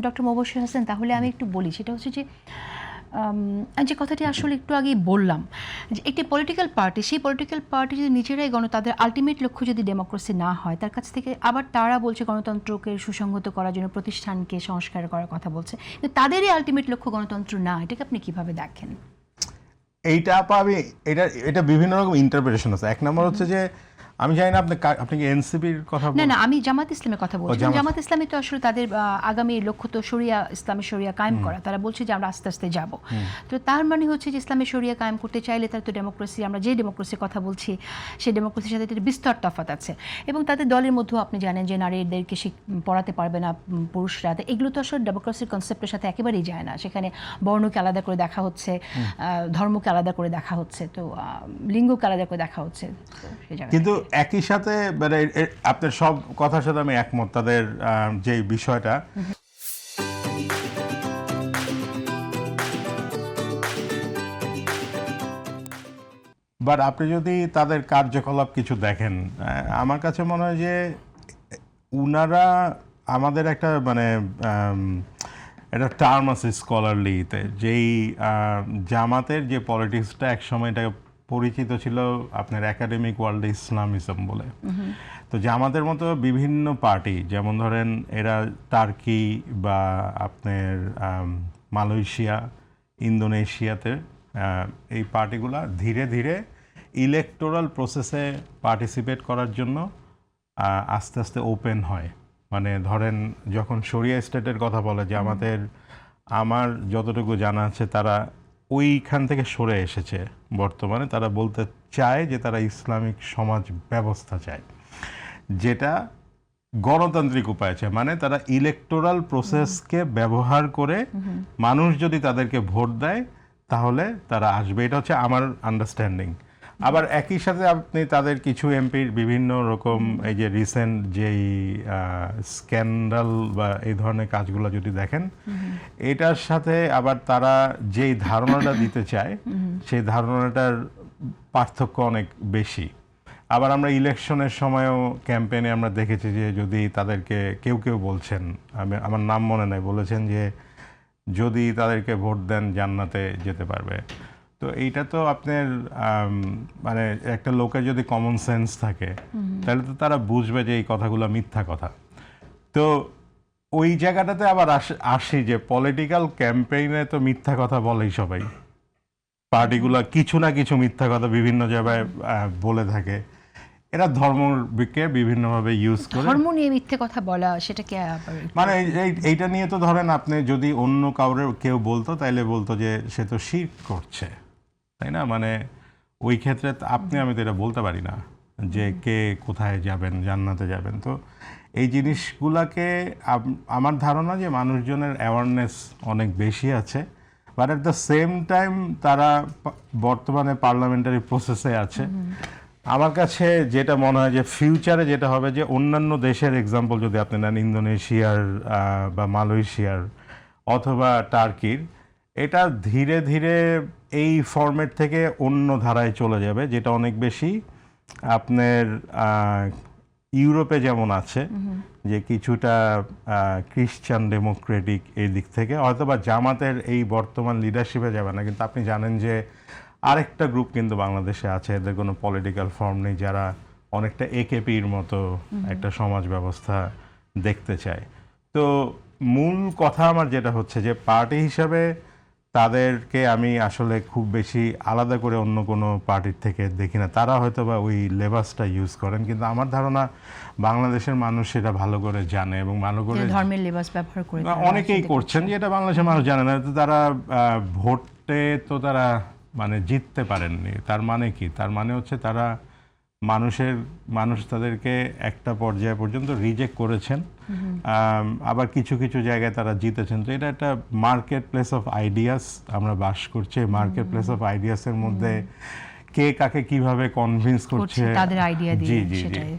Doctor মুবাশশির Hossain, তাহলে আমি একটু বলি, সেটা হচ্ছে যে কথাটি আসলে একটু আগেই বললাম, যে একটি পলিটিক্যাল পার্টি, সেই পলিটিক্যাল পার্টি যদি নিজেরাই তাদের আলটিমেট লক্ষ্য যদি ডেমোক্রেসি না হয়, তার কাছ থেকে আবার তারা বলছে গণতন্ত্রকে সুসংহত করার জন্য প্রতিষ্ঠানকে সংস্কার করার কথা বলছে, কিন্তু তাদেরই আলটিমেট লক্ষ্য গণতন্ত্র না। এটাকে আপনি কিভাবে দেখেন? এইটা আমি এটা বিভিন্ন রকম ইন্টারপ্রিটেশন আছে। এক নম্বর হচ্ছে যে আমি জানি না আপনি কি এনসিপির কথা না, আমি জামাত ইসলামের কথা বলছি। জামাত ইসলামী তো আসলে তাদের আগামী লক্ষ্য তো শরিয়া, ইসলামী শরিয়া কায়েম করা। তারা বলছে যে আমরা আস্তে আস্তে যাব। তো তার মানে হচ্ছে যে ইসলামী শরিয়া কায়েম করতে চাইলে তার তো ডেমোক্রেসি, আমরা যে ডেমোক্রেসির কথা বলছি সেই ডেমোক্রেসির সাথে একটা বিস্তর তফাৎ আছে। এবং তাদের দলের মধ্যেও আপনি জানেন যে নারীদেরকে পড়াতে পারবে না পুরুষরা। এগুলো তো আসলে ডেমোক্রেসির কনসেপ্টের সাথে একেবারেই যায় না। সেখানে বর্ণকে আলাদা করে দেখা হচ্ছে, ধর্মকে আলাদা করে দেখা হচ্ছে, তো লিঙ্গকে আলাদা করে দেখা হচ্ছে। কিন্তু একই সাথে মানে আপনার সব কথার সাথে আমি একমত, তাদের যে বিষয়টা। বাট আপনি যদি তাদের কার্যকলাপ কিছু দেখেন, আমার কাছে মনে হয় যে উনারা আমাদের একটা মানে একটা টার্ম আছে স্কলারলিতে, যেই জামাতের যে পলিটিক্সটা একসময় এটাকে পরিচিত ছিল আপনার একাডেমিক ওয়ার্ল্ডে ইসলামিজম বলে। তো জামাতের মতো বিভিন্ন পার্টি, যেমন ধরেন এরা টার্কি বা আপনার মালয়েশিয়া, ইন্দোনেশিয়াতে এই পার্টিগুলা ধীরে ধীরে ইলেকটোরাল প্রসেসে পার্টিসিপেট করার জন্য আস্তে আস্তে ওপেন হয়। মানে ধরেন যখন শরিয়া স্টেটের কথা বলে যে আমার যতটুকু জানা আছে তারা ওইখান থেকে সরে এসেছে। বর্তমানে তারা বলতে চায় যে তারা ইসলামিক সমাজ ব্যবস্থা চায়, যেটা গণতান্ত্রিক উপায় চায়। মানে তারা ইলেকটোরাল প্রসেসকে ব্যবহার করে মানুষ যদি তাদেরকে ভোট দেয় তাহলে তারা আসবে, এটা হচ্ছে আমার আন্ডারস্ট্যান্ডিং। আবার একই সাথে আপনি তাদের কিছু এমপির বিভিন্ন রকম এই যে রিসেন্ট যেই স্ক্যান্ডাল বা এই ধরনের কাজগুলো যদি দেখেন, এটার সাথে আবার তারা যেই ধারণাটা দিতে চায় সেই ধারণাটার পার্থক্য অনেক বেশি। আবার আমরা ইলেকশনের সময়ও ক্যাম্পেইনে আমরা দেখেছি যে যদি তাদেরকে কেউ বলছেন, আমার নাম মনে নাই, বলেছেন যে যদি তাদেরকে ভোট দেন জান্নাতে যেতে পারবে। তো এইটা তো আপনার মানে একটা লোকের যদি কমন সেন্স থাকে তাহলে তো তারা বুঝবে যে এই কথাগুলো মিথ্যা কথা। তো ওই জায়গাটাতে আবার আসি যে পলিটিক্যাল ক্যাম্পেইনে তো মিথ্যা কথা বলেই সবাই, পার্টিগুলো কিছু না কিছু মিথ্যা কথা বিভিন্ন জায়গায় বলে থাকে। এরা ধর্মকে বিভিন্নভাবে ইউজ করে। ধর্ম নিয়ে মিথ্যে কথা বলা, সেটা কি মানে এইটা নিয়ে তো ধরেন আপনি যদি অন্য কেউ বলতো তাইলে বলতো যে সে তো শিরক করছে, তাই না? মানে ওই ক্ষেত্রে আমি তো এটা বলতে পারি না যে কে কোথায় যাবেন, জান্নাতে যাবেন। তো এই জিনিসগুলাকে আমার ধারণা যে মানুষজনের অ্যাওয়ারনেস অনেক বেশি আছে, but at the same time তারা বর্তমানে পার্লামেন্টারি প্রসেসে আছে। আমার কাছে যেটা মনে হয় যে ফিউচারে যেটা হবে যে অন্যান্য দেশের এক্সাম্পল যদি আপনি নেন, ইন্দোনেশিয়ার বা মালয়েশিয়ার অথবা টার্কির, এটা ধীরে ধীরে এই ফরম্যাট থেকে অন্য ধারায় চলে যাবে, যেটা অনেক বেশি আপনার ইউরোপে যেমন আছে যে কিছুটা খ্রিস্টান ডেমোক্রেটিক এই দিক থেকে, হয়তোবা জামাতের এই বর্তমান লিডারশিপে যাবে না, কিন্তু আপনি জানেন যে আরেকটা গ্রুপ কিন্তু বাংলাদেশে আছে, এদের কোনো পলিটিক্যাল ফর্ম নেই, যারা অনেকটা একেপির মতো একটা সমাজ ব্যবস্থা দেখতে চায়। তো মূল কথা আমার যেটা হচ্ছে যে পার্টি হিসাবে তাদেরকে আমি আসলে খুব বেশি আলাদা করে অন্য কোনো পার্টির থেকে দেখি না। তারা হয়তো বা ওই লেবাসটা ইউজ করেন, কিন্তু আমার ধারণা বাংলাদেশের মানুষ সেটা ভালো করে জানে এবং ভালো করে ধর্মের লেবাস ব্যবহার করে অনেকেই করছেন, যেটা বাংলাদেশের মানুষ জানে না। তো তারা ভোটে তো তারা মানে জিততে পারেননি। তার মানে কি? তার মানে হচ্ছে তারা মানুষ তাদেরকে একটা পর্যায় পর্যন্ত রিজেক্ট করেছেন, আবার কিছু কিছু জায়গায় তারা জিতেছেন। তো এটা একটা মার্কেট প্লেস অফ আইডিয়াস, আমরা বাস করছি। মার্কেট প্লেস অফ আইডিয়াসের মধ্যে কে কাকে কিভাবে কনভিন্স করছে তাদের আইডিয়া দিয়ে, সেটাই।